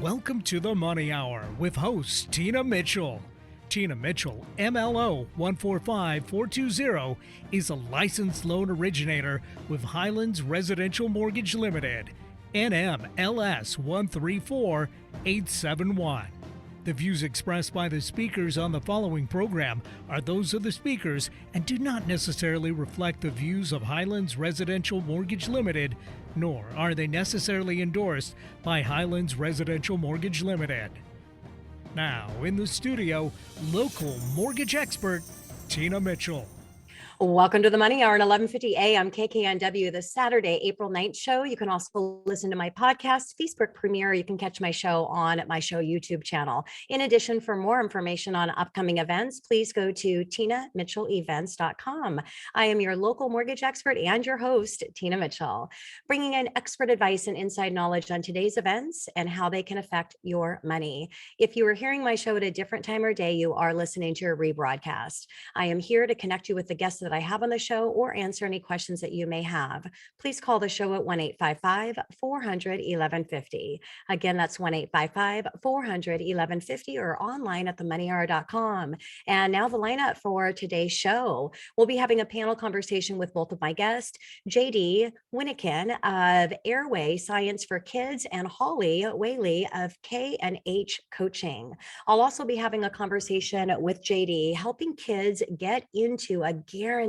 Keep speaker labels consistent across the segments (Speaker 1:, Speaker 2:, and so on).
Speaker 1: Welcome to the Money Hour with host Tina Mitchell. Tina Mitchell, MLO 145420, is a licensed loan originator with Highlands Residential Mortgage Limited, NMLS 134871. The views expressed by the speakers on the following program are those of the speakers and do not necessarily reflect the views of Highlands Residential Mortgage Limited, nor are they necessarily endorsed by Highlands Residential Mortgage Limited. Now, in the studio, local mortgage expert, Tina Mitchell.
Speaker 2: Welcome to the Money Hour at 11:50 a.m. KKNW, the Saturday, April 9th show. You can also listen to my podcast, Facebook premiere. You can catch my show on my show YouTube channel. In addition, for more information on upcoming events, please go to tinamitchellevents.com. I am your local mortgage expert and your host, Tina Mitchell, bringing in expert advice and inside knowledge on today's events and how they can affect your money. If you are hearing my show at a different time or day, you are listening to a rebroadcast. I am here to connect you with the guests that I have on the show or answer any questions that you may have. Please call the show at 1-855-400-1150. Again, that's 1-855-400-1150 or online at themoneyhour.com. And now the lineup for today's show. We'll be having a panel conversation with both of my guests, JD Wyneken of Airway Science for Kids and Hollie Whaley of K&H Coaching. I'll also be having a conversation with JD, helping kids get into a guaranteed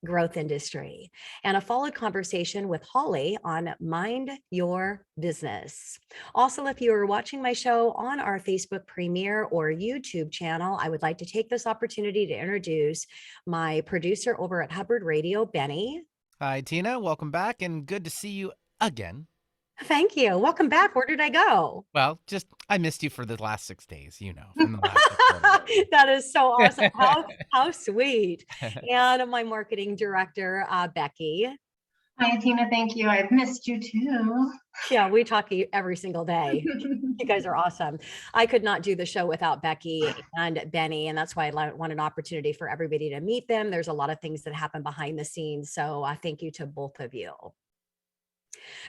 Speaker 2: growth industry, and a followed conversation with Hollie on Mind Your Business. Also, if you are watching my show on our Facebook premiere or YouTube channel, I would like to take this opportunity to introduce my producer over at Hubbard Radio, Benny.
Speaker 3: Hi, Tina. Welcome back, and good to see you again.
Speaker 2: Thank you. Welcome back. Where did I go?
Speaker 3: Well, I missed you for the last 6 days, from the last
Speaker 2: That is so awesome. How sweet. And my marketing director, Becky.
Speaker 4: Hi, Tina. Thank you. I've missed you too.
Speaker 2: Yeah, we talk every single day. You guys are awesome. I could not do the show without Becky and Benny, and that's why I want an opportunity for everybody to meet them. There's a lot of things that happen behind the scenes, so thank you to both of you.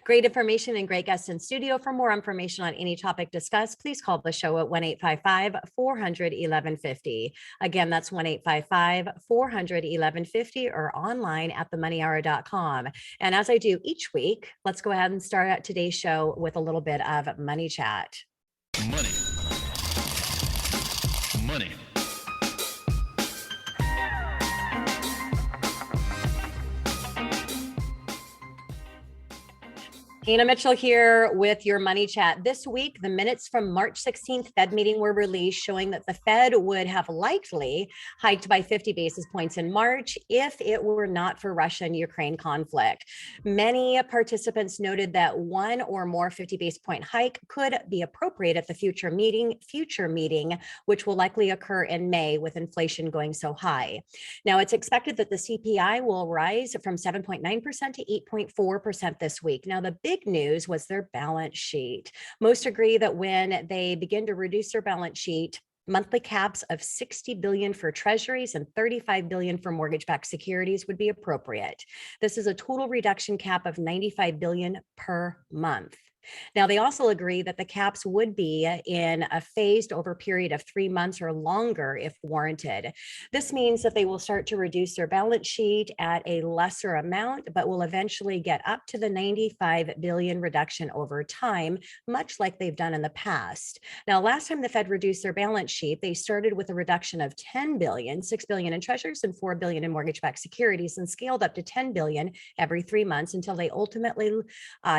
Speaker 2: Great information and great guests in studio. For more information on any topic discussed, please call the show at 1-855-400-1150. Again, that's 1-855-400-1150 or online at themoneyhour.com. And as I do each week, let's go ahead and start out today's show with a little bit of money chat.
Speaker 5: Money.
Speaker 2: Tina Mitchell here with your money chat. This week, the minutes from March 16th Fed meeting were released showing that the Fed would have likely hiked by 50 basis points in March if it were not for Russia and Ukraine conflict. Many participants noted that one or more 50 basis point hike could be appropriate at the future meeting, which will likely occur in May with inflation going so high. Now, it's expected that the CPI will rise from 7.9% to 8.4% this week. Now, the big news was their balance sheet. Most agree that when they begin to reduce their balance sheet, monthly caps of $60 billion for treasuries and $35 billion for mortgage-backed securities would be appropriate. This is a total reduction cap of $95 billion per month. Now, they also agree that the caps would be in a phased over period of 3 months or longer if warranted. This means that they will start to reduce their balance sheet at a lesser amount, but will eventually get up to the $95 billion reduction over time, much like they've done in the past. Now, last time the Fed reduced their balance sheet, they started with a reduction of $10 billion, $6 billion in treasuries and $4 billion in mortgage-backed securities, and scaled up to $10 billion every 3 months until they ultimately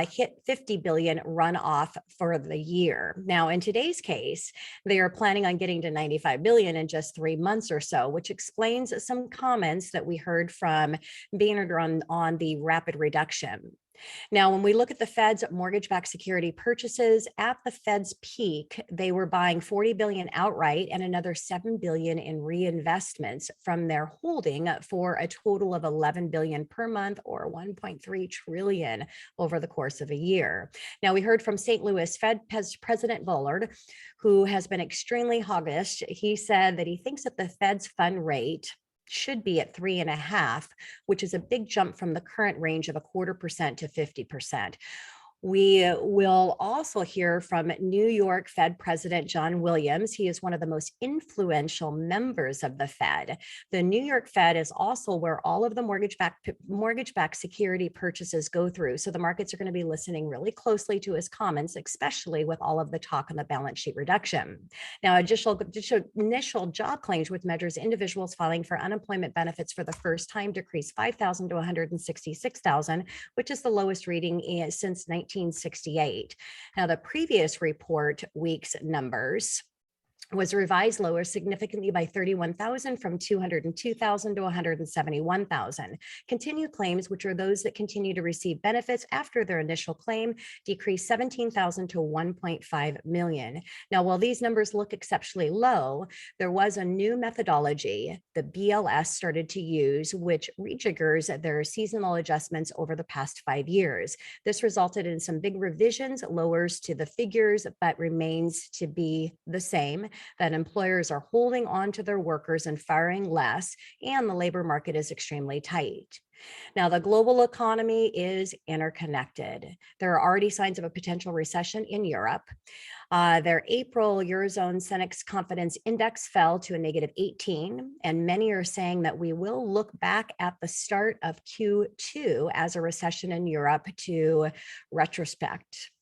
Speaker 2: hit $50 billion run off for the year. Now, in today's case, they are planning on getting to $95 billion in just 3 months or so, which explains some comments that we heard from Boehner on the rapid reduction. Now, when we look at the Fed's mortgage-backed security purchases, at the Fed's peak, they were buying $40 billion outright and another $7 billion in reinvestments from their holding for a total of $11 billion per month or $1.3 trillion over the course of a year. Now, we heard from St. Louis Fed President Bullard, who has been extremely hawkish. He said that he thinks that the Fed's fund rate should be at 3.5%, which is a big jump from the current range of 0.25% to 50%. We will also hear from New York Fed President John Williams. He is one of the most influential members of the Fed. The New York Fed is also where all of the mortgage-backed security purchases go through. So the markets are going to be listening really closely to his comments, especially with all of the talk on the balance sheet reduction. Now, initial job claims, which measures individuals filing for unemployment benefits for the first time, decreased 5,000 to 166,000, which is the lowest reading since 1968. Now, the previous report week's numbers was revised lower significantly by 31,000 from 202,000 to 171,000. Continued claims, which are those that continue to receive benefits after their initial claim, decreased 17,000 to 1.5 million. Now, while these numbers look exceptionally low, there was a new methodology the BLS started to use, which rejiggers their seasonal adjustments over the past 5 years. This resulted in some big revisions, lowers to the figures, but remains to be the same, that employers are holding on to their workers and firing less, and the labor market is extremely tight. Now, the global economy is interconnected. There are already signs of a potential recession in Europe. Their April Eurozone Senex Confidence Index fell to a negative 18, and many are saying that we will look back at the start of Q2 as a recession in Europe to retrospect.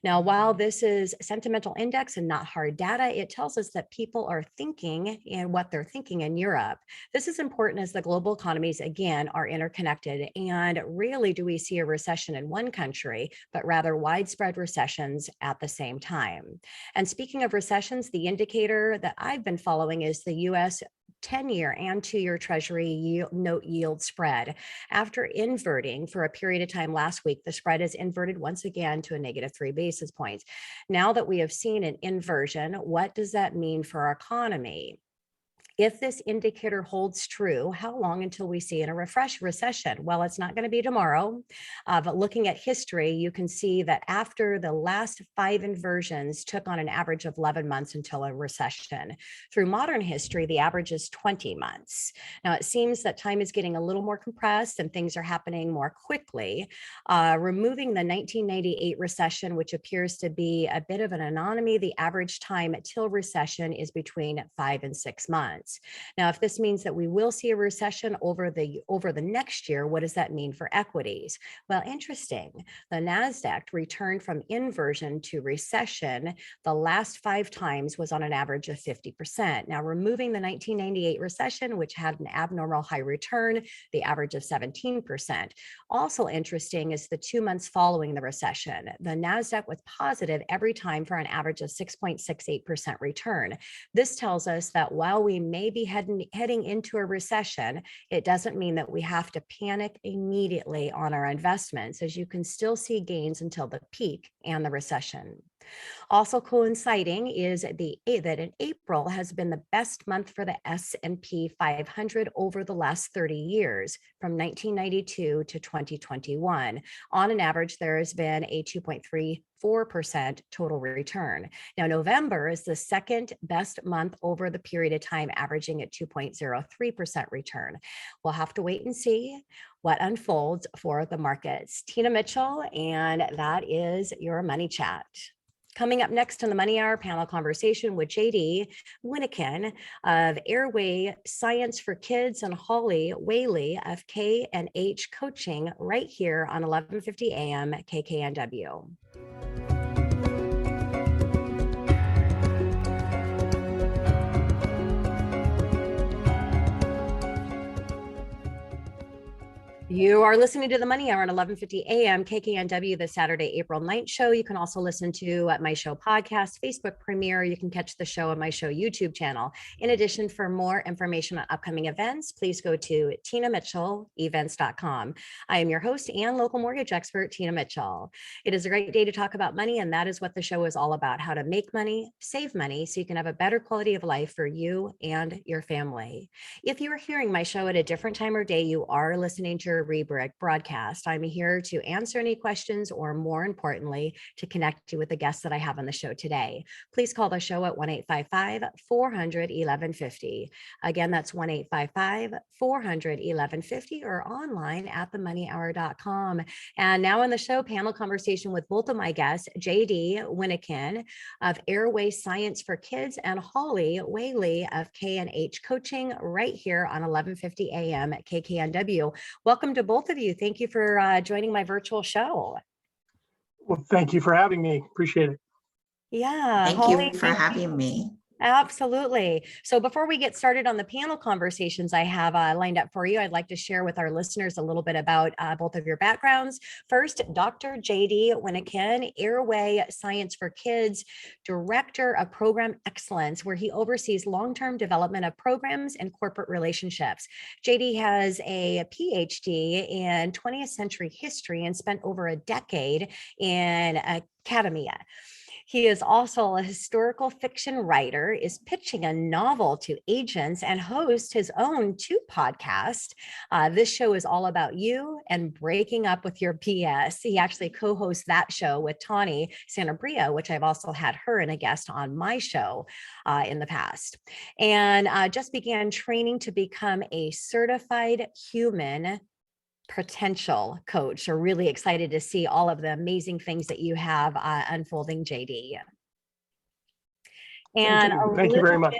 Speaker 2: Now, while this is sentimental index and not hard data, it tells us that people are thinking and what they're thinking in Europe. This is important as the global economies, again, are interconnected. And rarely do we see a recession in one country, but rather widespread recessions at the same time. And speaking of recessions, the indicator that I've been following is the U.S. 10-year and 2-year Treasury note yield spread. After inverting for a period of time last week, the spread is inverted once again to a negative 3 basis points. Now that we have seen an inversion, what does that mean for our economy? If this indicator holds true, how long until we see in a recession? Well, it's not going to be tomorrow, but looking at history, you can see that after the last 5 inversions took on an average of 11 months until a recession. Through modern history, the average is 20 months. Now, it seems that time is getting a little more compressed and things are happening more quickly. Removing the 1998 recession, which appears to be a bit of an anomaly, the average time till recession is between 5 and 6 months. Now, if this means that we will see a recession over the next year, what does that mean for equities? Well, interesting. The NASDAQ returned from inversion to recession the last 5 times was on an average of 50%. Now, removing the 1998 recession, which had an abnormal high return, the average of 17%. Also interesting is the 2 months following the recession. The NASDAQ was positive every time for an average of 6.68% return. This tells us that while we may be heading into a recession, it doesn't mean that we have to panic immediately on our investments, as you can still see gains until the peak and the recession. Also coinciding is that in April has been the best month for the S&P 500 over the last 30 years, from 1992 to 2021. On an average, there has been a 2.34% total return. Now, November is the second best month over the period of time, averaging at 2.03% return. We'll have to wait and see what unfolds for the markets. Tina Mitchell, and that is your Money Chat. Coming up next on the Money Hour panel conversation with JD Wyneken of Airway Science for Kids and Hollie Whaley of K&H Coaching right here on 1150 AM KKNW. You are listening to the Money Hour on 1150 AM KKNW, the Saturday, April 9th show. You can also listen to my show podcast, Facebook premiere. You can catch the show on my show YouTube channel. In addition, for more information on upcoming events, please go to tinamitchellevents.com. I am your host and local mortgage expert, Tina Mitchell. It is a great day to talk about money, and that is what the show is all about: how to make money, save money, so you can have a better quality of life for you and your family. If you are hearing my show at a different time or day, you are listening to a or rebroadcast. I'm here to answer any questions or, more importantly, to connect you with the guests that I have on the show today. Please call the show at 1-855-400-1150. Again, that's 1-855-400-1150 or online at themoneyhour.com. And now in the show, panel conversation with both of my guests, JD Wyneken of Airway Science for Kids and Hollie Whaley of K&H Coaching, right here on 1150 a.m. at KKNW. Welcome to both of you. Thank you for joining my virtual show.
Speaker 5: Well, thank you for having me. Appreciate it.
Speaker 2: Yeah.
Speaker 6: Thank
Speaker 2: Hollie,
Speaker 6: you for having me.
Speaker 2: Absolutely. So before we get started on the panel conversations I have lined up for you, I'd like to share with our listeners a little bit about both of your backgrounds. First, Dr. JD Wyneken, Airway Science for Kids, Director of Program Excellence, where he oversees long-term development of programs and corporate relationships. JD has a PhD in 20th century history and spent over a decade in academia. He is also a historical fiction writer, is pitching a novel to agents, and hosts his own 2 podcasts. This show is all about you and breaking up with your BS. He actually co-hosts that show with Tawny Sanabria, which I've also had her and a guest on my show in the past. And just began training to become a certified human potential coach. We're really excited to see all of the amazing things that you have unfolding, JD. And
Speaker 5: Thank you very much.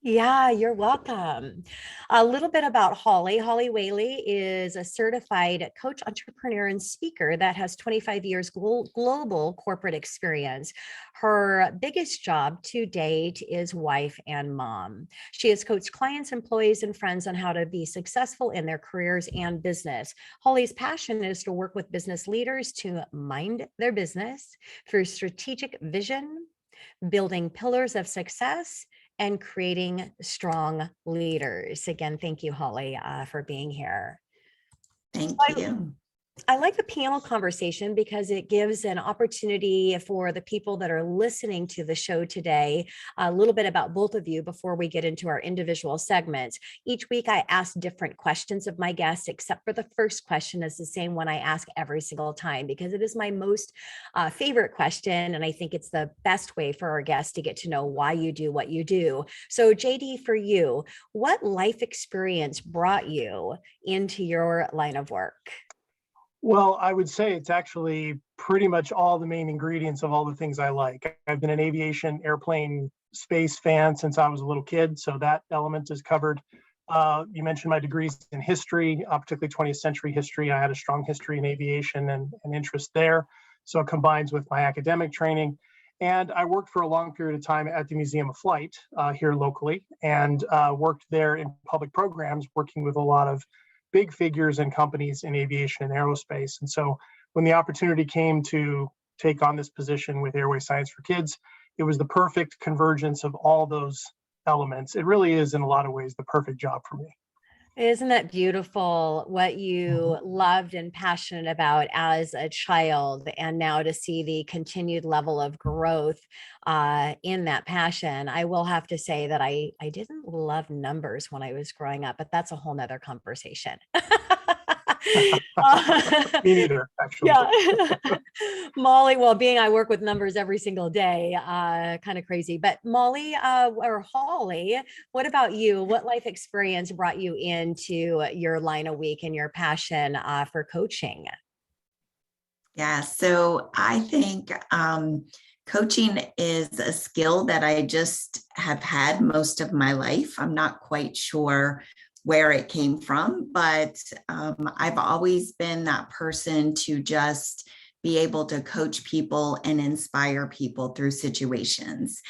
Speaker 2: Yeah, you're welcome. A little bit about Hollie. Hollie Whaley is a certified coach, entrepreneur, and speaker that has 25 years global corporate experience. Her biggest job to date is wife and mom. She has coached clients, employees, and friends on how to be successful in their careers and business. Hollie's passion is to work with business leaders to mind their business through strategic vision, building pillars of success, and creating strong leaders. Again, thank you, Hollie, for being here.
Speaker 6: Thank you.
Speaker 2: I like the panel conversation because it gives an opportunity for the people that are listening to the show today, a little bit about both of you before we get into our individual segments. Each week I ask different questions of my guests, except for the first question is the same one I ask every single time because it is my most favorite question. And I think it's the best way for our guests to get to know why you do what you do. So JD, for you, what life experience brought you into your line of work?
Speaker 5: Well, I would say it's actually pretty much all the main ingredients of all the things I like. I've been an aviation, airplane, space fan since I was a little kid, so that element is covered. You mentioned my degrees in history, particularly 20th century history. I had a strong history in aviation and an interest there, so it combines with my academic training. And I worked for a long period of time at the Museum of Flight here locally, and worked there in public programs, working with a lot of big figures and companies in aviation and aerospace. And so when the opportunity came to take on this position with Airway Science for Kids, it was the perfect convergence of all those elements. It really is, in a lot of ways, the perfect job for me.
Speaker 2: Isn't that beautiful what you loved and passionate about as a child, and now to see the continued level of growth in that passion? I will have to say that I didn't love numbers when I was growing up, but that's a whole nother conversation.
Speaker 5: Me neither, actually.
Speaker 2: Yeah. Molly, well, I work with numbers every single day, kind of crazy. But Molly or Hollie, what about you? What life experience brought you into your line of week and your passion for coaching?
Speaker 6: Yeah, so I think coaching is a skill that I just have had most of my life. I'm not quite sure where it came from, but I've always been that person to just be able to coach people and inspire people through situations.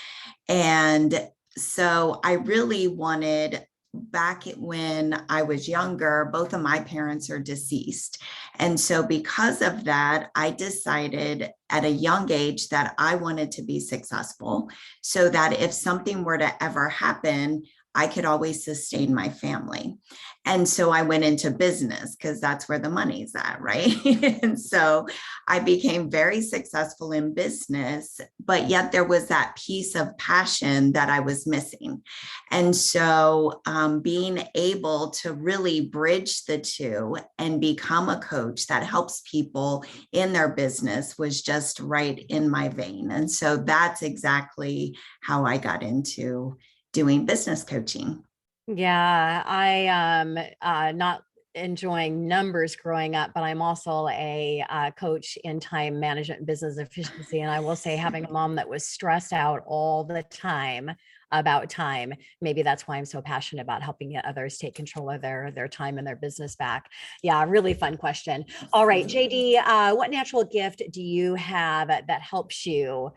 Speaker 6: And so I really wanted, back when I was younger, both of my parents are deceased. And so because of that, I decided at a young age that I wanted to be successful so that if something were to ever happen, I could always sustain my family. And so I went into business because that's where the money's at, right? And so I became very successful in business, but yet there was that piece of passion that I was missing. And so being able to really bridge the two and become a coach that helps people in their business was just right in my vein. And so that's exactly how I got into doing business coaching.
Speaker 2: Yeah, I not enjoying numbers growing up, but I'm also a coach in time management and business efficiency. And I will say, having a mom that was stressed out all the time about time, maybe that's why I'm so passionate about helping others take control of their time and their business back. Yeah, really fun question. All right, JD, what natural gift do you have that helps you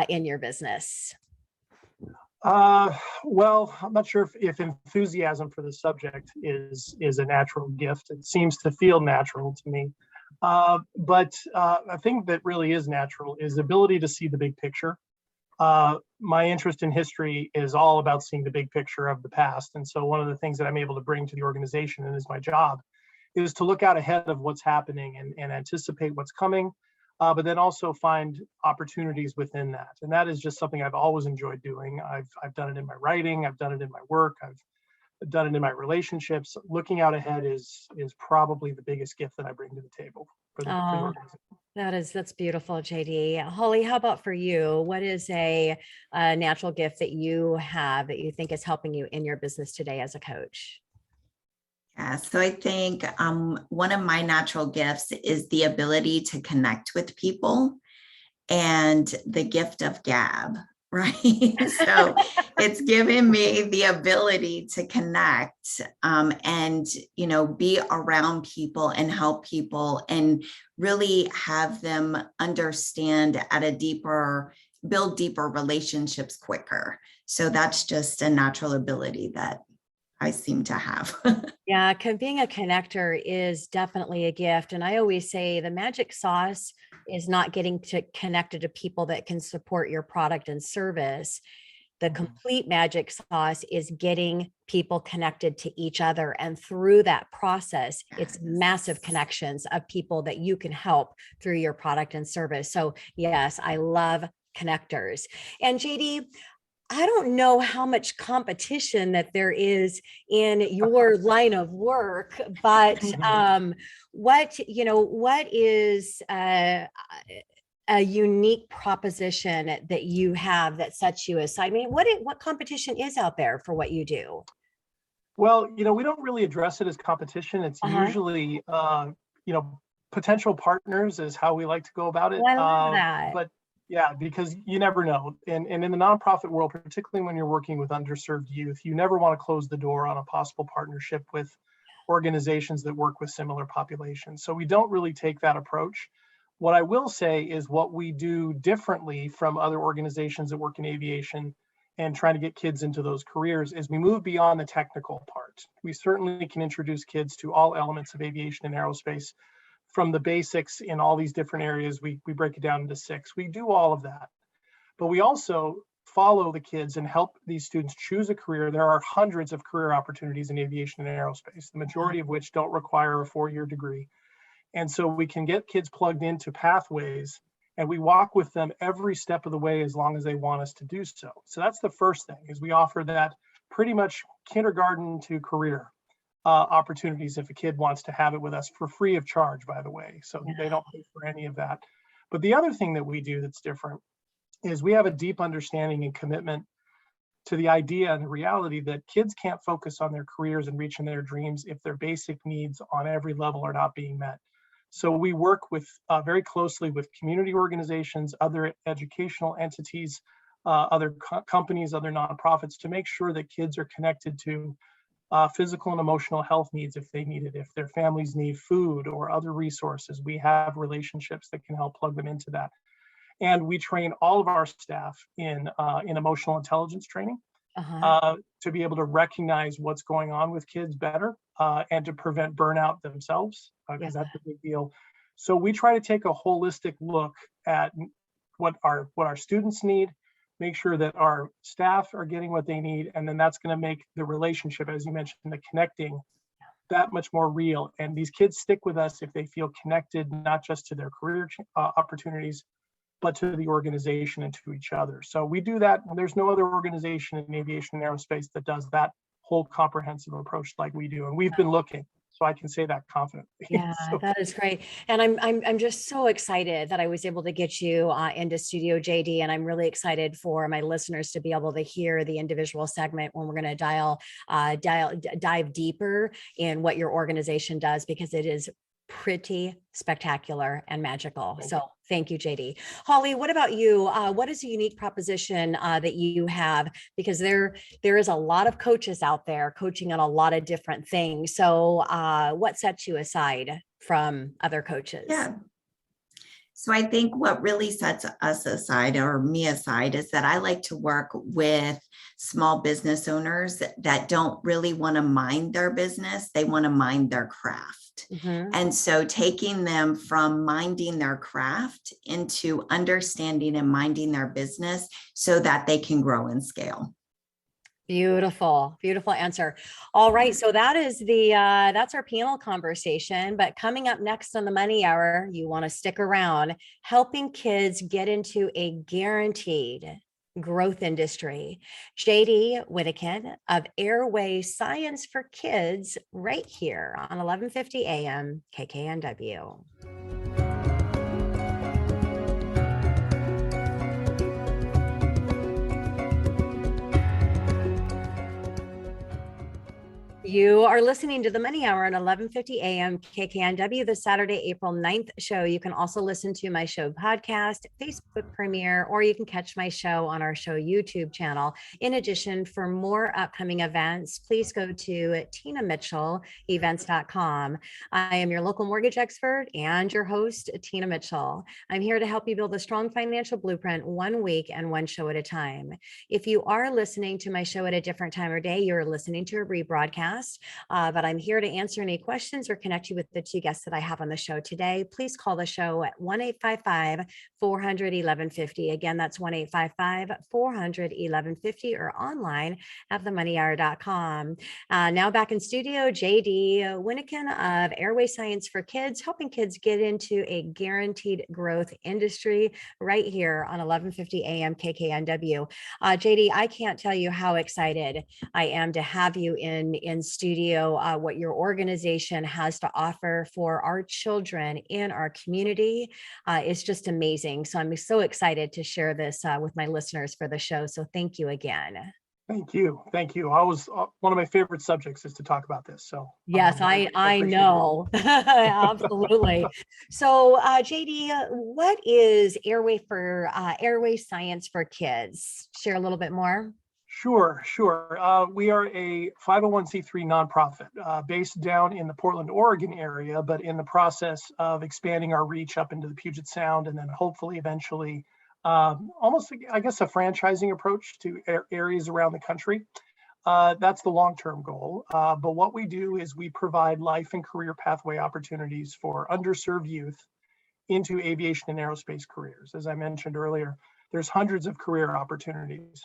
Speaker 2: in your business?
Speaker 5: Well, I'm not sure if enthusiasm for the subject is a natural gift. It seems to feel natural to me. But a thing that really is natural is the ability to see the big picture. My interest in history is all about seeing the big picture of the past. And so one of the things that I'm able to bring to the organization, and is my job, is to look out ahead of what's happening and anticipate what's coming, but then also find opportunities within that. And that is just something I've always enjoyed doing. I've done it in my writing, I've done it in my work, I've done it in my relationships. Looking out ahead is probably the biggest gift that I bring to the table for the organization.
Speaker 2: That's beautiful, JD. Holly, how about for you? What is a natural gift that you have that you think is helping you in your business today as a coach?
Speaker 6: Yeah, so I think one of my natural gifts is the ability to connect with people and the gift of gab, right? So it's given me the ability to connect and, be around people and help people and really have them understand build deeper relationships quicker. So that's just a natural ability that I seem to have.
Speaker 2: Yeah, being a connector is definitely a gift. And I always say the magic sauce is not getting connected to people that can support your product and service. The complete magic sauce is getting people connected to each other. And through that process, it's massive connections of people that you can help through your product and service. So yes, I love connectors. And JD, I don't know how much competition that there is in your line of work, but what is a unique proposition that you have that sets you aside? I mean, what competition is out there for what you do?
Speaker 5: Well, we don't really address it as competition. It's usually, potential partners is how we like to go about it.
Speaker 2: I love that.
Speaker 5: But yeah, because you never know. And in the nonprofit world, particularly when you're working with underserved youth, you never want to close the door on a possible partnership with organizations that work with similar populations. So we don't really take that approach. What I will say is what we do differently from other organizations that work in aviation and trying to get kids into those careers is we move beyond the technical part. We certainly can introduce kids to all elements of aviation and aerospace. From the basics in all these different areas, we break it down into 6. We do all of that, but we also follow the kids and help these students choose a career. There are hundreds of career opportunities in aviation and aerospace, the majority of which don't require a 4-year degree. And so we can get kids plugged into pathways, and we walk with them every step of the way as long as they want us to do so. So that's the first thing, is we offer that pretty much kindergarten to career opportunities if a kid wants to have it with us, for free of charge, by the way. So they don't pay for any of that. But the other thing that we do that's different is we have a deep understanding and commitment to the idea and the reality that kids can't focus on their careers and reaching their dreams if their basic needs on every level are not being met. So we work with very closely with community organizations, other educational entities, other companies, other nonprofits, to make sure that kids are connected to physical and emotional health needs if they need it. If their families need food or other resources, we have relationships that can help plug them into that. And we train all of our staff in emotional intelligence training to be able to recognize what's going on with kids better and to prevent burnout themselves, because that's a big deal. So we try to take a holistic look at what our students need, make sure that our staff are getting what they need, and then that's going to make the relationship, as you mentioned, the connecting, that much more real. And these kids stick with us if they feel connected, not just to their career opportunities, but to the organization and to each other. So we do that. And there's no other organization in aviation and aerospace that does that whole comprehensive approach like we do. And we've been looking. So I can say that confidently.
Speaker 2: Yeah,
Speaker 5: So,
Speaker 2: that is great. And I'm just so excited that I was able to get you into studio, JD. And I'm really excited for my listeners to be able to hear the individual segment when we're going to dive deeper in what your organization does, because it is pretty spectacular and magical. So thank you, JD. Hollie, what about you? What is a unique proposition that you have? Because there is a lot of coaches out there coaching on a lot of different things. So what sets you aside from other coaches?
Speaker 6: Yeah. So I think what really sets us aside, or me aside, is that I like to work with small business owners that don't really want to mind their business. They want to mind their craft.
Speaker 2: Mm-hmm.
Speaker 6: And so taking them from minding their craft into understanding and minding their business so that they can grow and scale.
Speaker 2: Beautiful, beautiful answer. All right. So that is that's our panel conversation, but coming up next on the Money Hour, you want to stick around, helping kids get into a guaranteed growth industry. JD Wyneken of Airway Science for Kids, right here on 1150 AM KKNW. You are listening to the Money Hour at 1150 AM KKNW, the Saturday, April 9th show. You can also listen to my show podcast, Facebook premiere, or you can catch my show on our show YouTube channel. In addition, for more upcoming events, please go to tinamitchellevents.com. I am your local mortgage expert and your host, Tina Mitchell. I'm here to help you build a strong financial blueprint 1 week and 1 show at a time. If you are listening to my show at a different time or day, you're listening to a rebroadcast. But I'm here to answer any questions or connect you with the 2 guests that I have on the show today. Please call the show at 1-855-400-1150. Again, that's 1-855-400-1150, or online at themoneyhour.com. Now back in studio, JD Wyneken of Airway Science for Kids, helping kids get into a guaranteed growth industry right here on 1150 AM KKNW. JD, I can't tell you how excited I am to have you in studio, what your organization has to offer for our children in our community is just amazing. So I'm so excited to share this with my listeners for the show. So thank you again.
Speaker 5: thank you. Thank you. One of my favorite subjects is to talk about this. So
Speaker 2: yes, I know. Absolutely. So JD, what is Airway Science for Kids? Share a little bit more.
Speaker 5: Sure. We are a 501c3 nonprofit based down in the Portland, Oregon area, but in the process of expanding our reach up into the Puget Sound, and then hopefully eventually almost, I guess, a franchising approach to areas around the country. That's the long-term goal. But what we do is we provide life and career pathway opportunities for underserved youth into aviation and aerospace careers. As I mentioned earlier, there's hundreds of career opportunities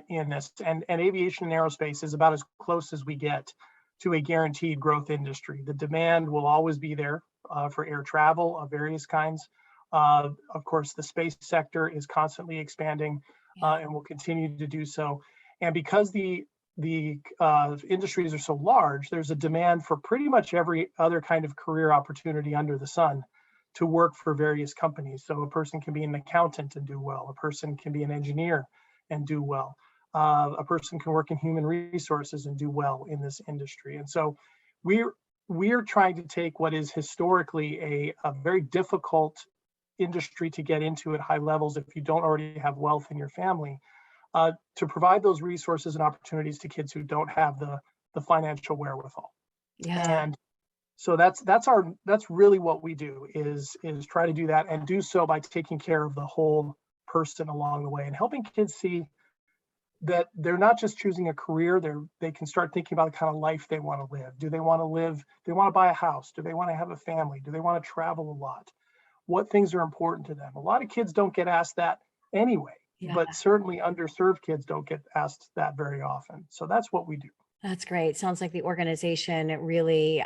Speaker 5: in this, and aviation and aerospace is about as close as we get to a guaranteed growth industry. The demand will always be there for air travel of various kinds. Of course, the space sector is constantly expanding and will continue to do so. And because the industries are so large, there's a demand for pretty much every other kind of career opportunity under the sun to work for various companies. So a person can be an accountant and do well. A person can be an engineer and do well. A person can work in human resources and do well in this industry. And so we're trying to take what is historically a very difficult industry to get into at high levels if you don't already have wealth in your family, to provide those resources and opportunities to kids who don't have the financial wherewithal.
Speaker 2: Yeah.
Speaker 5: And so that's really what we do is try to do that, and do so by taking care of the whole person along the way, and helping kids see that they're not just choosing a career, they can start thinking about the kind of life they want to live. Do they want to buy a house? Do they want to have a family? Do they want to travel a lot? What things are important to them? A lot of kids don't get asked that anyway.
Speaker 2: Yeah.
Speaker 5: but certainly underserved kids don't get asked that very often. So that's what we do.
Speaker 2: That's great. Sounds like the organization really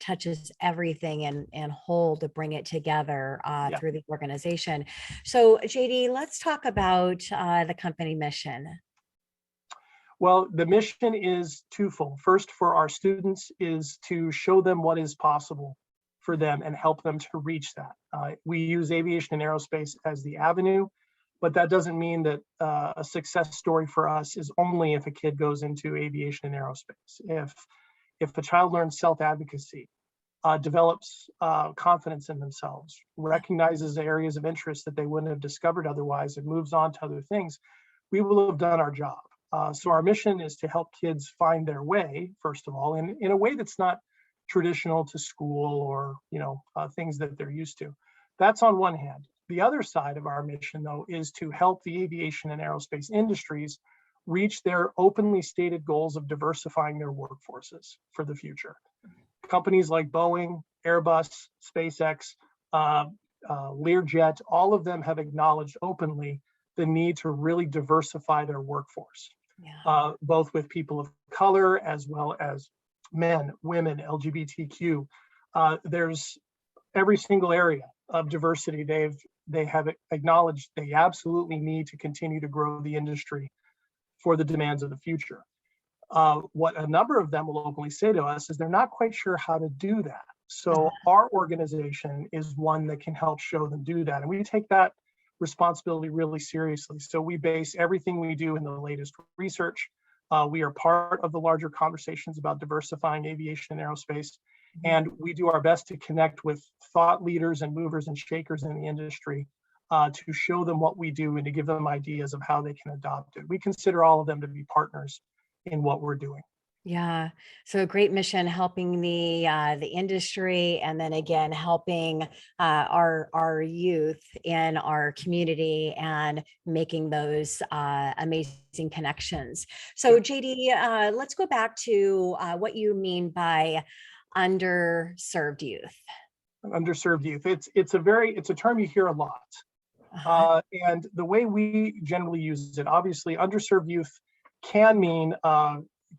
Speaker 2: touches everything and whole to bring it together
Speaker 5: Yeah.
Speaker 2: through the organization. So JD, let's talk about the company mission.
Speaker 5: Well, the mission is twofold. First, for our students is to show them what is possible for them and help them to reach that. We use aviation and aerospace as the avenue, but that doesn't mean that a success story for us is only if a kid goes into aviation and aerospace. If a child learns self-advocacy, develops confidence in themselves, recognizes areas of interest that they wouldn't have discovered otherwise, and moves on to other things, we will have done our job. So our mission is to help kids find their way, first of all, in a way that's not traditional to school or things that they're used to. That's on one hand. The other side of our mission, though, is to help the aviation and aerospace industries reach their openly stated goals of diversifying their workforces for the future. Companies like Boeing, Airbus, SpaceX, Learjet, all of them have acknowledged openly the need to really diversify their workforce, both with people of color as well as men, women, LGBTQ. There's every single area of diversity they have acknowledged they absolutely need to continue to grow the industry for the demands of the future. What a number of them will openly say to us is they're not quite sure how to do that. So our organization is one that can help show them do that. And we take that responsibility really seriously. So we base everything we do in the latest research. We are part of the larger conversations about diversifying aviation and aerospace. And we do our best to connect with thought leaders and movers and shakers in the industry to show them what we do and to give them ideas of how they can adopt it. We consider all of them to be partners in what we're doing.
Speaker 2: Yeah. So a great mission, helping the industry, and then again helping our youth in our community and making those amazing connections. So JD, let's go back to what you mean by underserved youth.
Speaker 5: Underserved youth. It's a term you hear a lot. And the way we generally use it, obviously, underserved youth can mean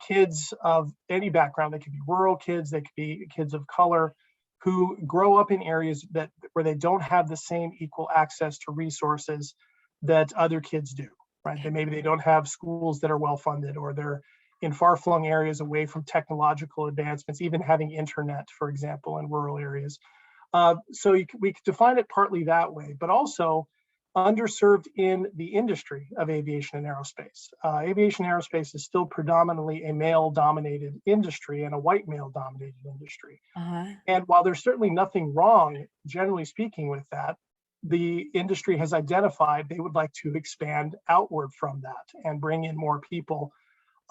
Speaker 5: kids of any background. They could be rural kids, they could be kids of color who grow up in areas where they don't have the same equal access to resources that other kids do, right? Maybe they don't have schools that are well funded, or they're in far-flung areas away from technological advancements, even having internet, for example, in rural areas. So we define it partly that way, but also underserved in the industry of aviation and aerospace. Aviation and aerospace is still predominantly a male-dominated industry and a white male-dominated industry. And while there's certainly nothing wrong, generally speaking, with that, the industry has identified they would like to expand outward from that and bring in more people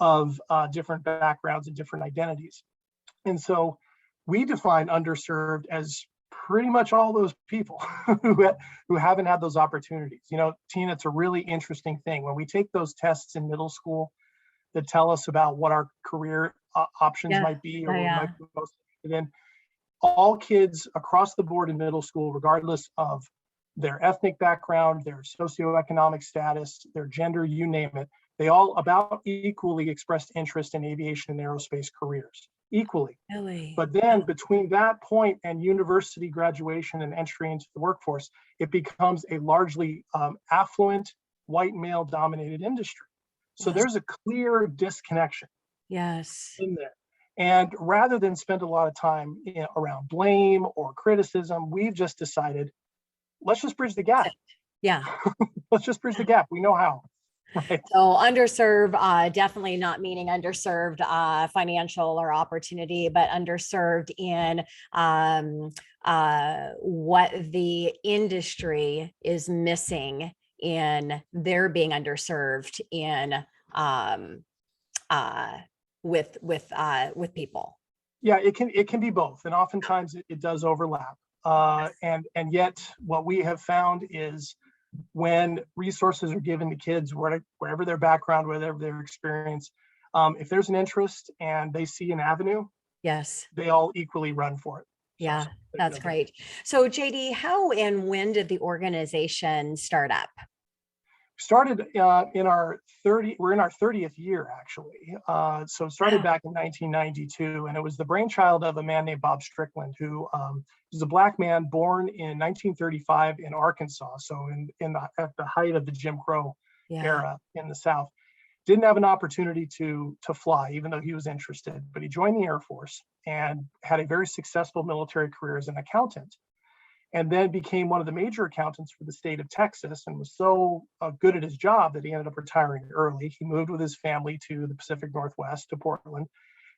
Speaker 5: of different backgrounds and different identities. And so we define underserved as pretty much all those people who haven't had those opportunities. Tina, it's a really interesting thing. When we take those tests in middle school that tell us about what our career options might be, or what we might be most interested in, all kids across the board in middle school, regardless of their ethnic background, their socioeconomic status, their gender, you name it, they all about equally expressed interest in aviation and aerospace careers. Equally.
Speaker 2: Really?
Speaker 5: But then between that point and university graduation and entry into the workforce, it becomes a largely affluent, white male dominated industry. So there's a clear disconnection in there. And rather than spend a lot of time around blame or criticism, we've just decided, let's just bridge the gap. Let's just bridge the gap. We know how. Right.
Speaker 2: So underserved, definitely not meaning underserved financial or opportunity, but underserved in what the industry is missing in their being underserved in with people.
Speaker 5: Yeah, it can be both, and oftentimes it does overlap. And yet, what we have found is, when resources are given to kids, wherever their background, whatever their experience, if there's an interest and they see an avenue, they all equally run for it.
Speaker 2: Yeah, that's great. So JD, how and when did the organization start up?
Speaker 5: Started we're in our 30th year, actually. So it started back in 1992, and it was the brainchild of a man named Bob Strickland, who is a Black man born in 1935 in Arkansas. So at the height of the Jim Crow era in the South. Didn't have an opportunity to fly, even though he was interested, but he joined the Air Force and had a very successful military career as an accountant, and then became one of the major accountants for the state of Texas, and was so good at his job that he ended up retiring early. He moved with his family to the Pacific Northwest, to Portland.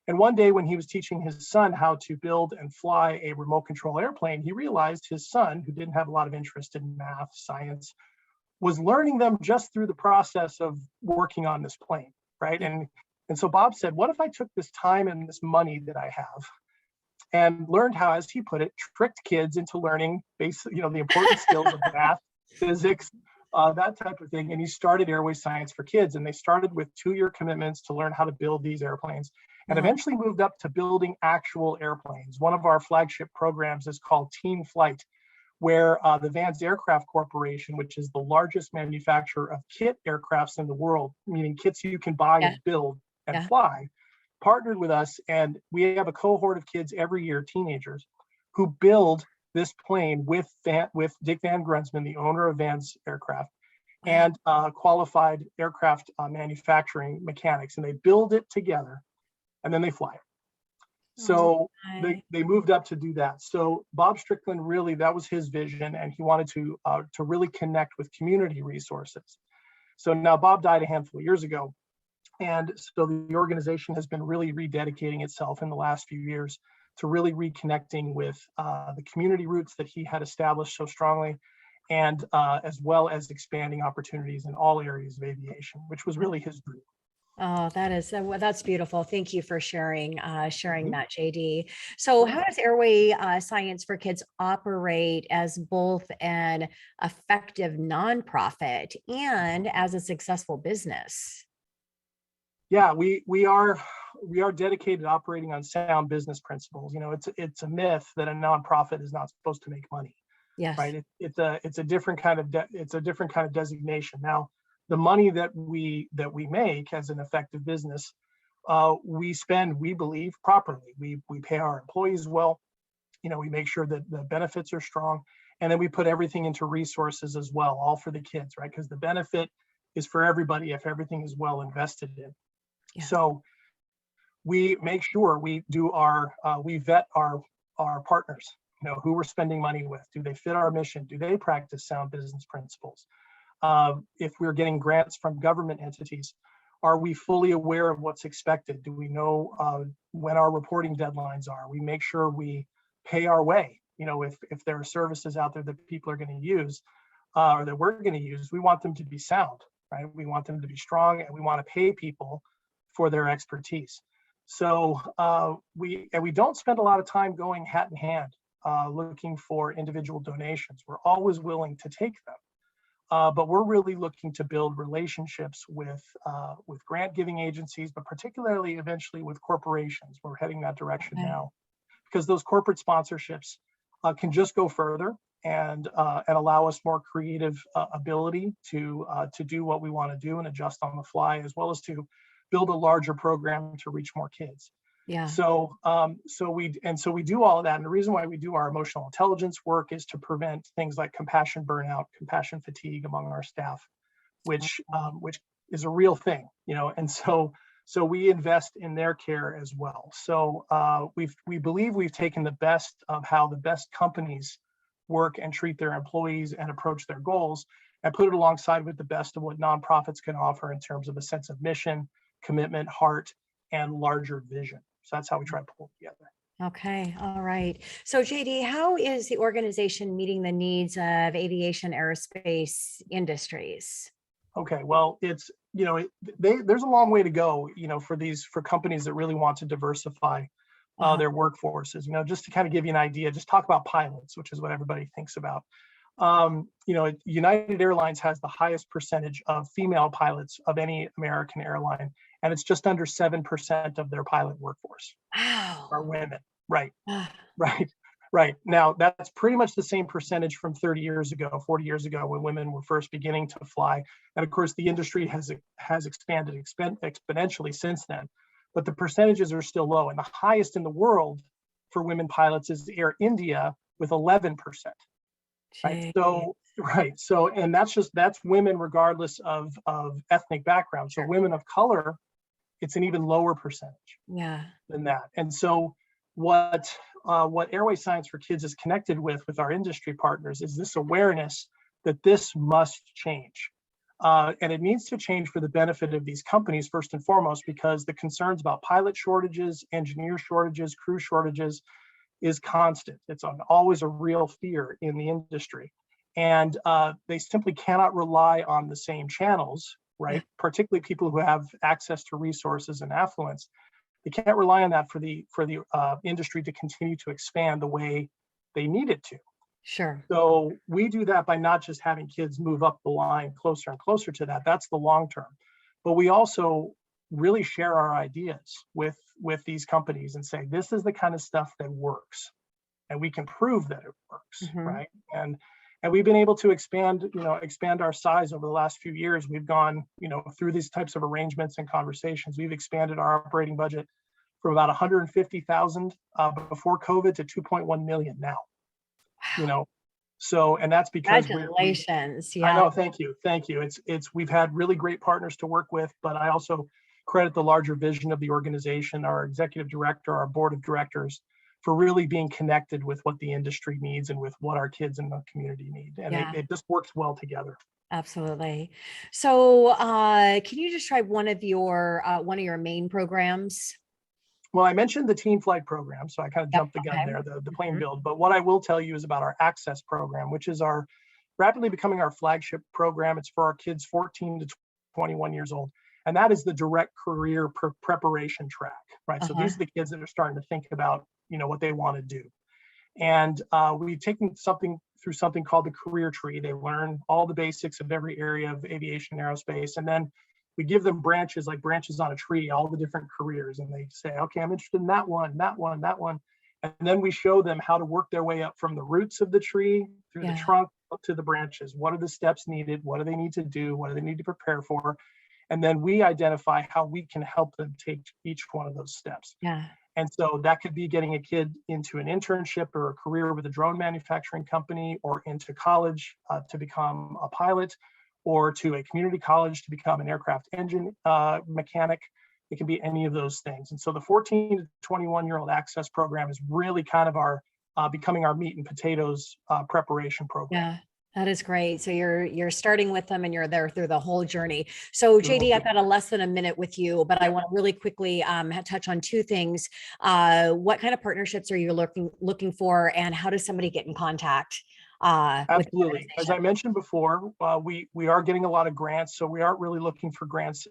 Speaker 5: And one day when he was teaching his son how to build and fly a remote control airplane, he realized his son, who didn't have a lot of interest in math, science, was learning them just through the process of working on this plane, right? And so Bob said, what if I took this time and this money that I have and learned how, as he put it, tricked kids into learning basic, the important skills of math, physics, that type of thing. And he started Airway Science for Kids, and they started with 2-year commitments to learn how to build these airplanes, and eventually moved up to building actual airplanes. One of our flagship programs is called Teen Flight, where the Vans Aircraft Corporation, which is the largest manufacturer of kit aircrafts in the world, meaning kits you can buy and build and fly, partnered with us. And we have a cohort of kids every year, teenagers, who build this plane with Dick Van Grunsman, the owner of Vans Aircraft, and qualified aircraft manufacturing mechanics. And they build it together, and then they fly it. So they moved up to do that. So Bob Strickland, really, that was his vision, and he wanted to really connect with community resources. So now Bob died a handful of years ago, and so the organization has been really rededicating itself in the last few years to really reconnecting with the community roots that he had established so strongly, and as well as expanding opportunities in all areas of aviation, which was really his dream.
Speaker 2: Oh, that's beautiful. Thank you for sharing that, JD. So how does Airway Science for Kids operate as both an effective nonprofit and as a successful business?
Speaker 5: Yeah, we are dedicated to operating on sound business principles. It's a myth that a nonprofit is not supposed to make money.
Speaker 2: Yes.
Speaker 5: Right. It's a different kind of designation. Now, the money that we make as an effective business, we spend, we believe, properly. We pay our employees well. We make sure that the benefits are strong, and then we put everything into resources as well, all for the kids, right? Because the benefit is for everybody if everything is well invested in. Yeah. So we make sure we vet our partners. Who we're spending money with. Do they fit our mission? Do they practice sound business principles? If we're getting grants from government entities, are we fully aware of what's expected? Do we know when our reporting deadlines are? We make sure we pay our way. If there are services out there that people are going to use or that we're going to use, we want them to be sound, right? We want them to be strong, and we want to pay people for their expertise. So we don't spend a lot of time going hat in hand looking for individual donations. We're always willing to take them. But we're really looking to build relationships with grant giving agencies, but particularly eventually with corporations. We're heading that direction now, because those corporate sponsorships can just go further and allow us more creative ability to do what we want to do and adjust on the fly, as well as to build a larger program to reach more kids.
Speaker 2: Yeah.
Speaker 5: So we do all of that. And the reason why we do our emotional intelligence work is to prevent things like compassion burnout, compassion fatigue among our staff, which is a real thing, and so we invest in their care as well. So we believe we've taken the best of how the best companies work and treat their employees and approach their goals, and put it alongside with the best of what nonprofits can offer in terms of a sense of mission, commitment, heart, and larger vision. So that's how we try to pull it together.
Speaker 2: Okay. All right. So JD, how is the organization meeting the needs of aviation aerospace industries?
Speaker 5: Okay. Well, it's, there's a long way to go, for companies that really want to diversify their workforces. Just to kind of give you an idea, just talk about pilots, which is what everybody thinks about. United Airlines has the highest percentage of female pilots of any American airline, and it's just under 7% of their pilot workforce.
Speaker 2: Wow.
Speaker 5: Are women. Right. Right. Right. Now, that's pretty much the same percentage from 30 years ago, 40 years ago, when women were first beginning to fly. And of course, the industry has expanded exponentially since then. But the percentages are still low. And the highest in the world for women pilots is Air India with 11%. Right. So, and that's women regardless of ethnic background. So women of color, it's an even lower percentage than that. And so what Airway Science for Kids is connected with our industry partners is this awareness that this must change. And it needs to change for the benefit of these companies, first and foremost, because the concerns about pilot shortages, engineer shortages, crew shortages is constant. It's always a real fear in the industry. And they simply cannot rely on the same channels, right? Particularly people who have access to resources and affluence. They can't rely on that for the industry to continue to expand the way they need it to.
Speaker 2: Sure.
Speaker 5: So we do that by not just having kids move up the line closer and closer to that. That's the long term. But we also really share our ideas with these companies and say, this is the kind of stuff that works. And we can prove that it works, right? And we've been able to expand our size over the last few years. We've gone, through these types of arrangements and conversations. We've expanded our operating budget from about 150,000 before COVID to 2.1 million now. So, and that's because
Speaker 2: congratulations.
Speaker 5: I know, thank you. We've had really great partners to work with, but I also credit the larger vision of the organization, our executive director, our board of directors, for really being connected with what the industry needs and with what our kids in the community need. And it just works well together.
Speaker 2: Absolutely. So can you describe one of your main programs?
Speaker 5: Well, I mentioned the teen flight program, so I kind of jumped the gun there, the plane build. But what I will tell you is about our access program, which is rapidly becoming our flagship program. It's for our kids 14 to 21 years old. And that is the direct career preparation track, right? So these are the kids that are starting to think about, what they want to do. And we've taken something called the career tree. They learn all the basics of every area of aviation and aerospace. And then we give them branches, like branches on a tree, all the different careers. And they say, okay, I'm interested in that one, that one, that one. And then we show them how to work their way up from the roots of the tree through the trunk up to the branches. What are the steps needed? What do they need to do? What do they need to prepare for? And then we identify how we can help them take each one of those steps. And so that could be getting a kid into an internship or a career with a drone manufacturing company, or into college to become a pilot, or to a community college to become an aircraft engine mechanic. It can be any of those things. And so the 14 to 21-year-old access program is really kind of our becoming our meat and potatoes preparation program.
Speaker 2: Yeah. That is great. So you're starting with them and you're there through the whole journey. So JD, I've got less than a minute with you, but I want to really quickly touch on two things. What kind of partnerships are you looking for, and how does somebody get in contact?
Speaker 5: Absolutely. As I mentioned before, we are getting a lot of grants, so we aren't really looking for grants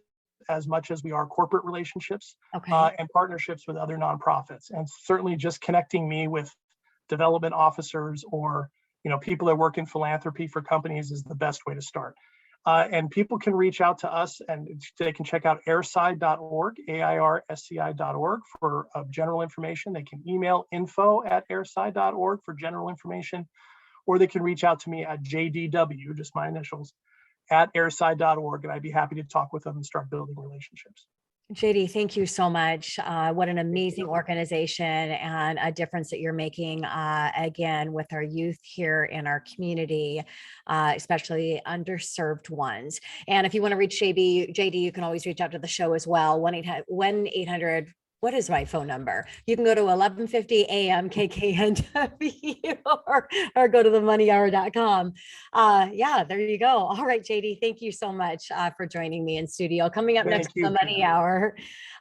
Speaker 5: as much as we are corporate relationships and partnerships with other nonprofits. And certainly just connecting me with development officers or people that work in philanthropy for companies is the best way to start. And people can reach out to us, and they can check out airsci.org, airsci.org for general information. They can email info@airsci.org for general information, or they can reach out to me at JDW, just my initials, at airsci.org, and I'd be happy to talk with them and start building relationships.
Speaker 2: JD, thank you so much. What an amazing organization, and a difference that you're making, again, with our youth here in our community, especially underserved ones. And if you want to reach JD, you can always reach out to the show as well. 1-800, what is my phone number? You can go to 1150 AM KKNW or go to themoneyhour.com. There you go. All right, JD, thank you so much for joining me in studio. Coming up next to the Money Hour,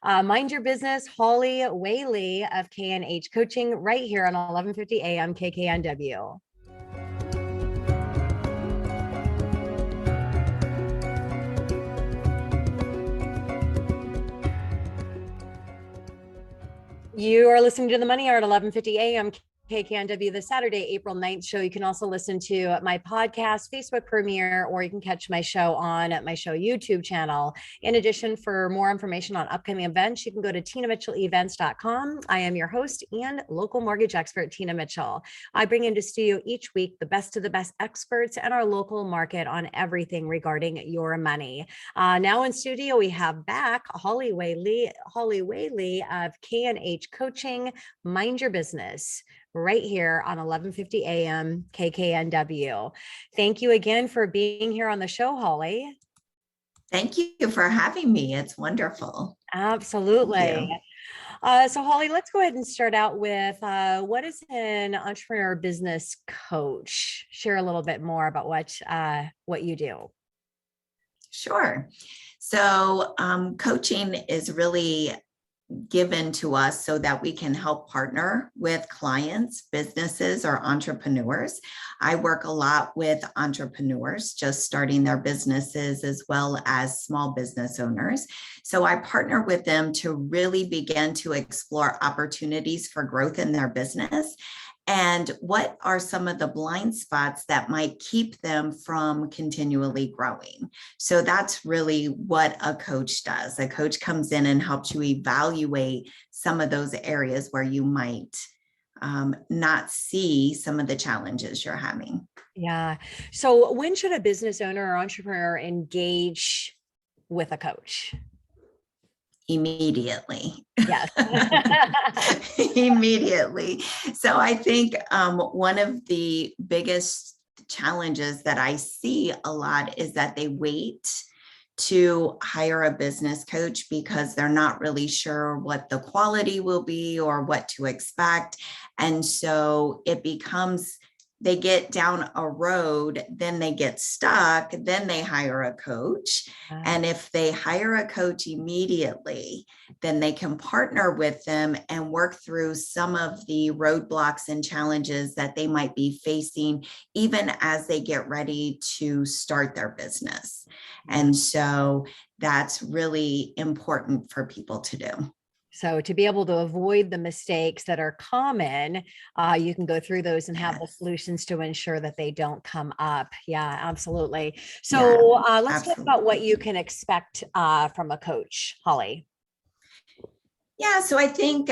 Speaker 2: Mind Your Business, Hollie Whaley of K&H Coaching, right here on 1150 AM KKNW. You are listening to the Money Hour at 1150 AM KKNW, the Saturday, April 9th show. You can also listen to my podcast, Facebook premiere, or you can catch my show on my show YouTube channel. In addition, for more information on upcoming events, you can go to tinamitchellevents.com. I am your host and local mortgage expert, Tina Mitchell. I bring into studio each week the best of the best experts and our local market on everything regarding your money. Now in studio, we have back Hollie Whaley of K&H Coaching. Mind your business, right here on 1150 AM KKNW. Thank you again for being here on the show, Hollie.
Speaker 6: Thank you for having me. It's wonderful.
Speaker 2: Absolutely. So Hollie, let's go ahead and start out with what is an entrepreneur business coach? Share a little bit more about what you do.
Speaker 6: Sure. So coaching is really given to us so that we can help partner with clients, businesses, or entrepreneurs. I work a lot with entrepreneurs just starting their businesses as well as small business owners. So I partner with them to really begin to explore opportunities for growth in their business. And what are some of the blind spots that might keep them from continually growing? So that's really what a coach does. A coach comes in and helps you evaluate some of those areas where you might not see some of the challenges you're having.
Speaker 2: Yeah. So when should a business owner or entrepreneur engage with a coach?
Speaker 6: Immediately.
Speaker 2: Yes.
Speaker 6: Immediately. So I think one of the biggest challenges that I see a lot is that they wait to hire a business coach because they're not really sure what the quality will be or what to expect. And so it becomes, they get down a road, then they get stuck, then they hire a coach. And if they hire a coach immediately, then they can partner with them and work through some of the roadblocks and challenges that they might be facing, even as they get ready to start their business. And so that's really important for people to do.
Speaker 2: So to be able to avoid the mistakes that are common, you can go through those and have the solutions to ensure that they don't come up. Yeah, absolutely. So let's talk about what you can expect from a coach, Hollie.
Speaker 6: Yeah, so I think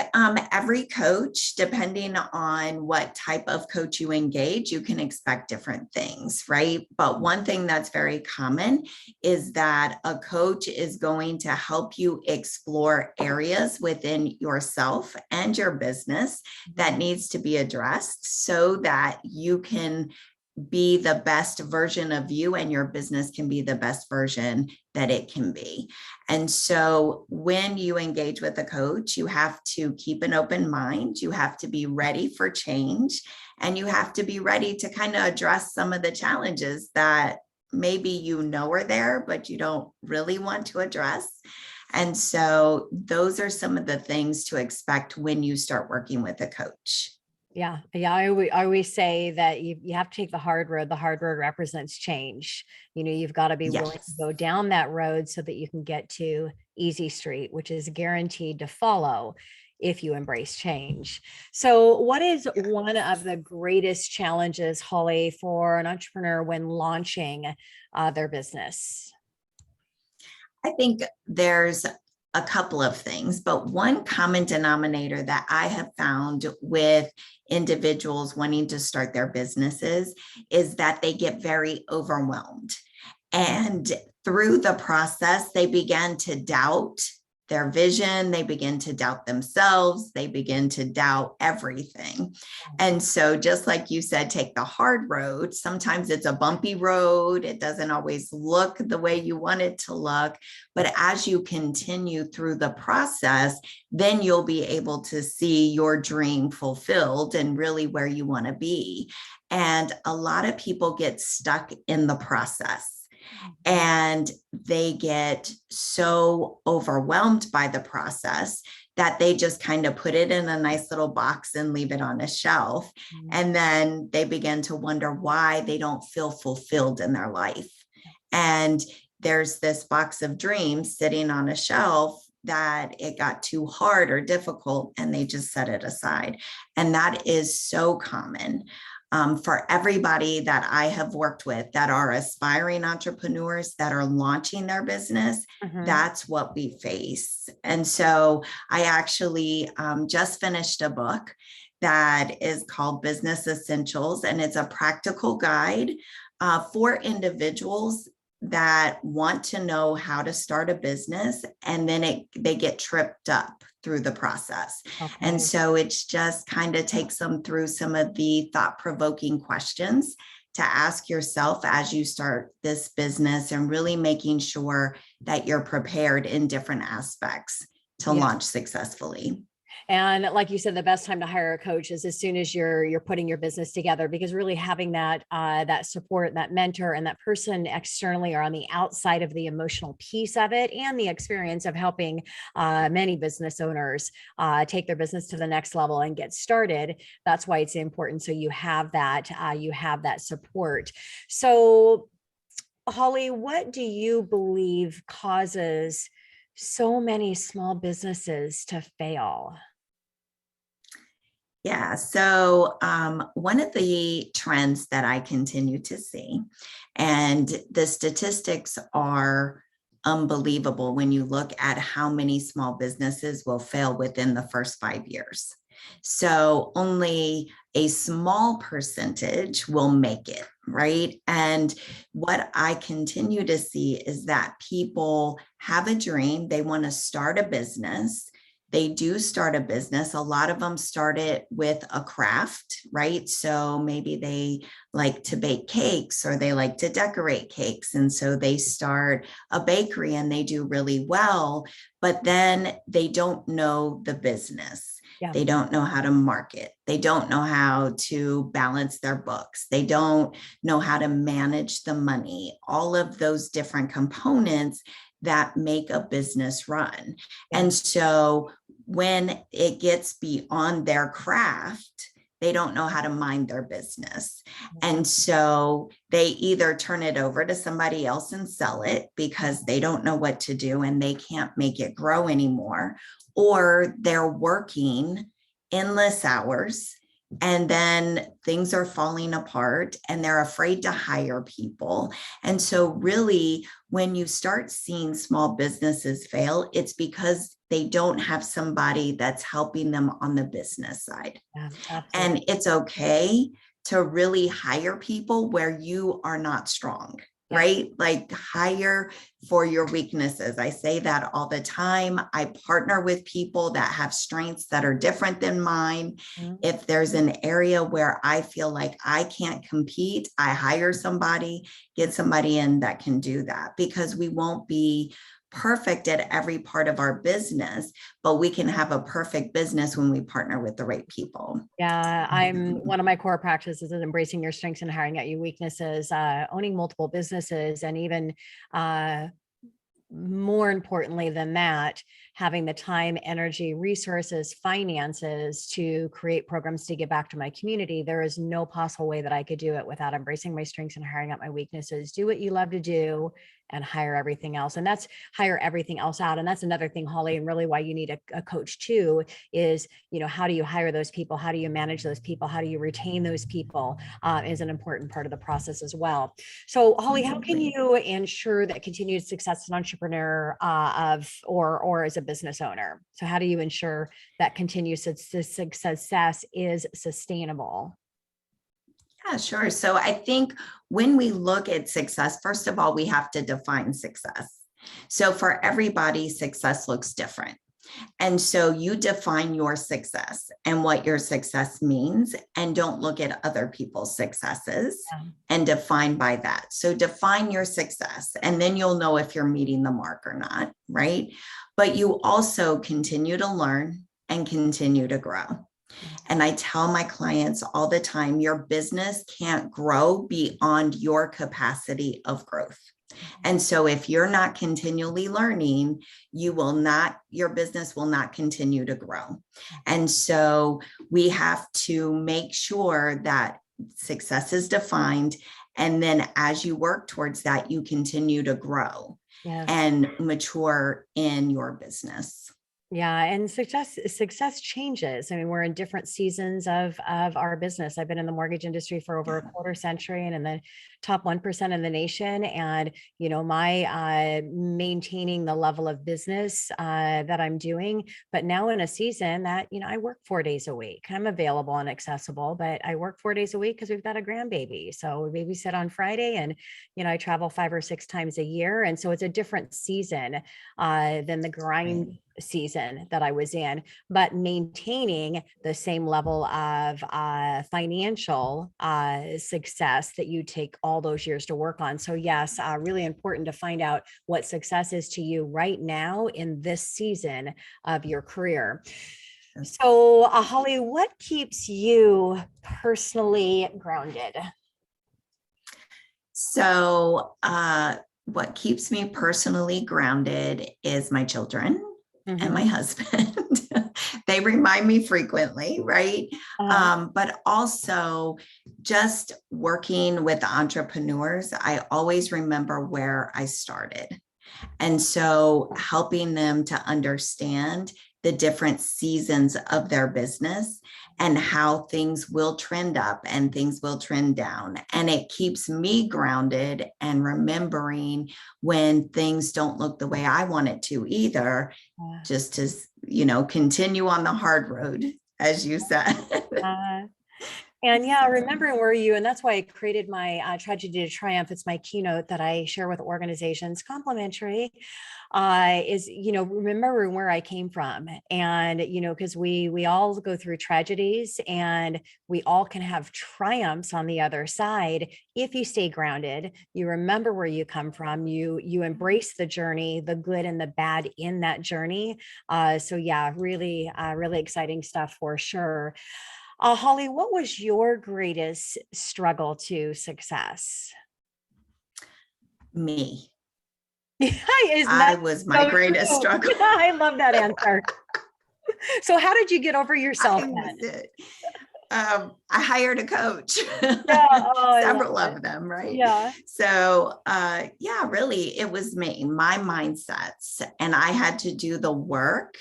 Speaker 6: every coach, depending on what type of coach you engage, you can expect different things, right? But one thing that's very common is that a coach is going to help you explore areas within yourself and your business that needs to be addressed so that you can be the best version of you and your business can be the best version that it can be. And so when you engage with a coach, you have to keep an open mind, you have to be ready for change, and you have to be ready to kind of address some of the challenges that maybe you know are there, but you don't really want to address. And so those are some of the things to expect when you start working with a coach.
Speaker 2: Yeah. I always say that you have to take the hard road. The hard road represents change. You know, you've got to be willing to go down that road so that you can get to easy street, which is guaranteed to follow if you embrace change. So what is one of the greatest challenges, Hollie, for an entrepreneur when launching their business?
Speaker 6: I think there's a couple of things, but one common denominator that I have found with individuals wanting to start their businesses is that they get very overwhelmed. And through the process, they begin to doubt their vision, they begin to doubt themselves, they begin to doubt everything. And so just like you said, take the hard road. Sometimes it's a bumpy road. It doesn't always look the way you want it to look. But as you continue through the process, then you'll be able to see your dream fulfilled and really where you want to be. And a lot of people get stuck in the process. And they get so overwhelmed by the process that they just kind of put it in a nice little box and leave it on a shelf. And then they begin to wonder why they don't feel fulfilled in their life. And there's this box of dreams sitting on a shelf that it got too hard or difficult and they just set it aside. And that is so common. For everybody that I have worked with that are aspiring entrepreneurs that are launching their business, that's what we face. And so I actually just finished a book that is called Business Essentials, and it's a practical guide for individuals that want to know how to start a business, and then they get tripped up through the process. And so it's just kind of takes them through some of the thought-provoking questions to ask yourself as you start this business, and really making sure that you're prepared in different aspects to launch successfully.
Speaker 2: And like you said, the best time to hire a coach is as soon as you're putting your business together, because really having that that support, that mentor, and that person externally or on the outside of the emotional piece of it, and the experience of helping many business owners take their business to the next level and get started. That's why it's important. So you have that support. So Hollie, what do you believe causes so many small businesses to fail?
Speaker 6: Yeah, so one of the trends that I continue to see, and the statistics are unbelievable when you look at how many small businesses will fail within the first 5 years. So only a small percentage will make it, right? And what I continue to see is that people have a dream, they want to start a business. They do start a business. A lot of them start it with a craft, right? So maybe they like to bake cakes, or they like to decorate cakes. And so they start a bakery and they do really well, but then they don't know the business. Yeah. They don't know how to market. They don't know how to balance their books. They don't know how to manage the money, all of those different components that make a business run. Yeah. And so when it gets beyond their craft, they don't know how to mind their business. And so they either turn it over to somebody else and sell it because they don't know what to do and they can't make it grow anymore, or they're working endless hours and then things are falling apart and they're afraid to hire people. And so really, when you start seeing small businesses fail, it's because they don't have somebody that's helping them on the business side. Yeah, and it's okay to really hire people where you are not strong. Yeah. Right? Like, hire for your weaknesses. I say that all the time. I partner with people that have strengths that are different than mine. Mm-hmm. If there's an area where I feel like I can't compete, I hire somebody, get somebody in that can do that, because we won't be perfect at every part of our business, but we can have a perfect business when we partner with the right people.
Speaker 2: Yeah, one of my core practices is embracing your strengths and hiring out your weaknesses, owning multiple businesses, and even more importantly than that, having the time, energy, resources, finances to create programs to give back to my community. There is no possible way that I could do it without embracing my strengths and hiring out my weaknesses. Do what you love to do and hire everything else. And that's hire everything else out. And that's another thing, Hollie, and really why you need a coach too, is, how do you hire those people? How do you manage those people? How do you retain those people is an important part of the process as well. So Hollie, how can you ensure that continued success as an entrepreneur or as a business owner? So how do you ensure that continued success is sustainable?
Speaker 6: Yeah, sure. So I think when we look at success, first of all, we have to define success. So for everybody, success looks different. And so you define your success and what your success means, and don't look at other people's successes and define by that. So define your success, and then you'll know if you're meeting the mark or not, right? But you also continue to learn and continue to grow. And I tell my clients all the time, your business can't grow beyond your capacity of growth. And so if you're not continually learning, your business will not continue to grow. And so we have to make sure that success is defined. And then as you work towards that, you continue to grow.
Speaker 2: Yes.
Speaker 6: and mature in your business.
Speaker 2: Yeah, and success changes. I mean, we're in different seasons of our business. I've been in the mortgage industry for over a quarter century and in the top 1% in the nation. And, you know, my maintaining the level of business that I'm doing, but now in a season that, you know, I work 4 days a week. I'm available and accessible, but I work 4 days a week because we've got a grandbaby. So we babysit on Friday and, you know, I travel 5 or 6 times a year. And so it's a different season than the grind season that I was in, but maintaining the same level of financial success that you take all those years to work on. So yes, really important to find out what success is to you right now in this season of your career. So Hollie, what keeps you personally grounded?
Speaker 6: So what keeps me personally grounded is my children. And my husband. They remind me frequently, right? But also just working with entrepreneurs, I always remember where I started. And so helping them to understand the different seasons of their business and how things will trend up and things will trend down. And it keeps me grounded and remembering when things don't look the way I want it to either, just to, you know, continue on the hard road, as you said.
Speaker 2: And yeah, remembering where you, and that's why I created my Tragedy to Triumph. It's my keynote that I share with organizations, complimentary, is, you know, remembering where I came from. And, you know, because we all go through tragedies and we all can have triumphs on the other side. If you stay grounded, you remember where you come from, you embrace the journey, the good and the bad in that journey. So yeah, really exciting stuff for sure. Hollie, what was your greatest struggle to success?
Speaker 6: Me.
Speaker 2: I
Speaker 6: was my greatest struggle.
Speaker 2: I love that answer. So how did you get over yourself then?
Speaker 6: I hired a coach, several of them, right?
Speaker 2: Yeah.
Speaker 6: So, yeah, really, it was me, my mindsets, and I had to do the work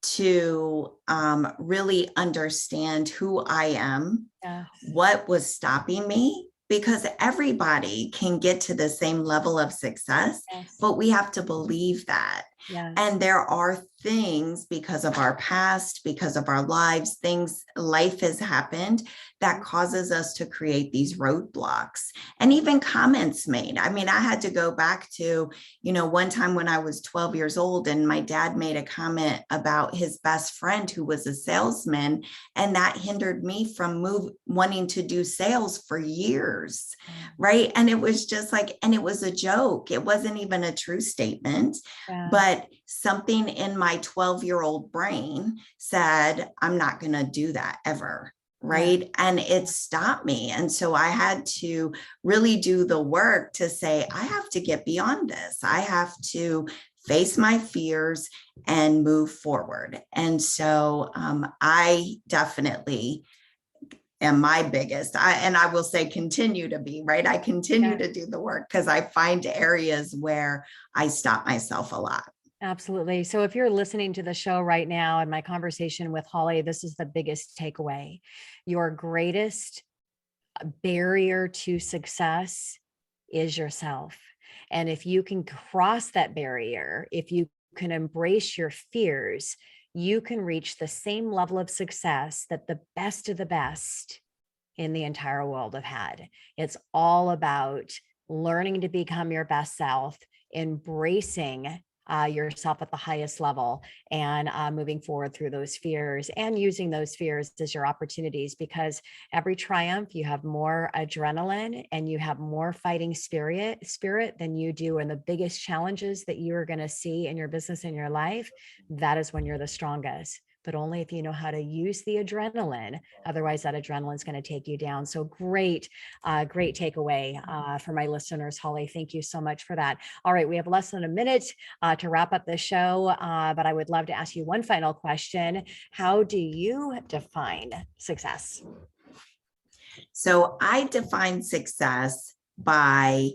Speaker 6: to really understand who I am, what was stopping me, because everybody can get to the same level of success, but we have to believe that. And there are things because of our past, because of our lives, life has happened that causes us to create these roadblocks and even comments made. I mean, I had to go back to, you know, one time when I was 12 years old and my dad made a comment about his best friend who was a salesman, and that hindered me from wanting to do sales for years, right? And it was just like, and it was a joke. It wasn't even a true statement, but something in my 12-year-old brain said, I'm not going to do that ever. Right. And it stopped me. And so I had to really do the work to say, I have to get beyond this. I have to face my fears and move forward. And so I definitely am my biggest, and I will say continue to be, right? I continue to do the work because I find areas where I stop myself a lot.
Speaker 2: Absolutely. So if you're listening to the show right now and my conversation with Hollie, this is the biggest takeaway. Your greatest barrier to success is yourself. And if you can cross that barrier, if you can embrace your fears, you can reach the same level of success that the best of the best in the entire world have had. It's all about learning to become your best self, embracing yourself at the highest level, and moving forward through those fears and using those fears as your opportunities, because every triumph you have more adrenaline and you have more fighting spirit than you do in the biggest challenges that you are going to see in your business, in your life. That is when you're the strongest, but only if you know how to use the adrenaline. Otherwise, that adrenaline is going to take you down. So great takeaway for my listeners, Hollie. Thank you so much for that. All right, we have less than a minute to wrap up the show, but I would love to ask you one final question. How do you define success?
Speaker 6: So I define success by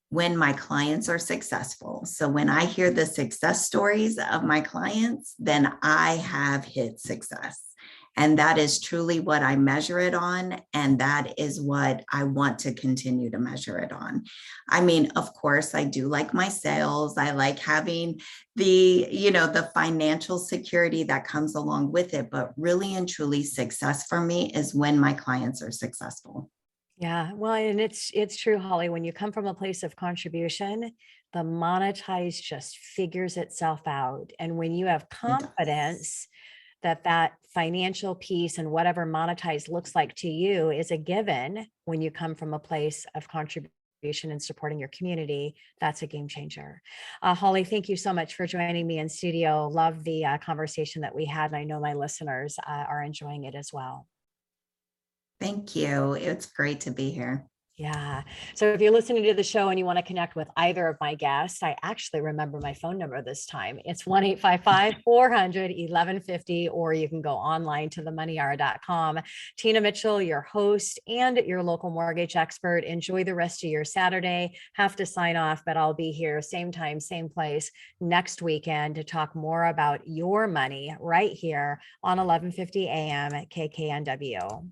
Speaker 6: when my clients are successful successful. So when I hear the success stories of my clients, then I have hit success. And that is truly what I measure it on. And that is what I want to continue to measure it on. I mean, of course, I do like my sales. I like having the financial security that comes along with it. But really and truly, success for me is when my clients are successful.
Speaker 2: Yeah, well, and it's true, Holly, when you come from a place of contribution, the monetize just figures itself out. And when you have
Speaker 6: It does.
Speaker 2: confidence that financial piece and whatever monetize looks like to you is a given when you come from a place of contribution and supporting your community, that's a game changer. Holly, thank you so much for joining me in studio. Love the conversation that we had, and I know my listeners are enjoying it as well.
Speaker 6: Thank you. It's great to be here.
Speaker 2: Yeah. So if you're listening to the show and you want to connect with either of my guests, I actually remember my phone number this time. It's 1-855-400-1150, or you can go online to themoneyhour.com. Tina Mitchell, your host and your local mortgage expert. Enjoy the rest of your Saturday. Have to sign off, but I'll be here same time, same place next weekend to talk more about your money right here on 1150 AM at KKNW.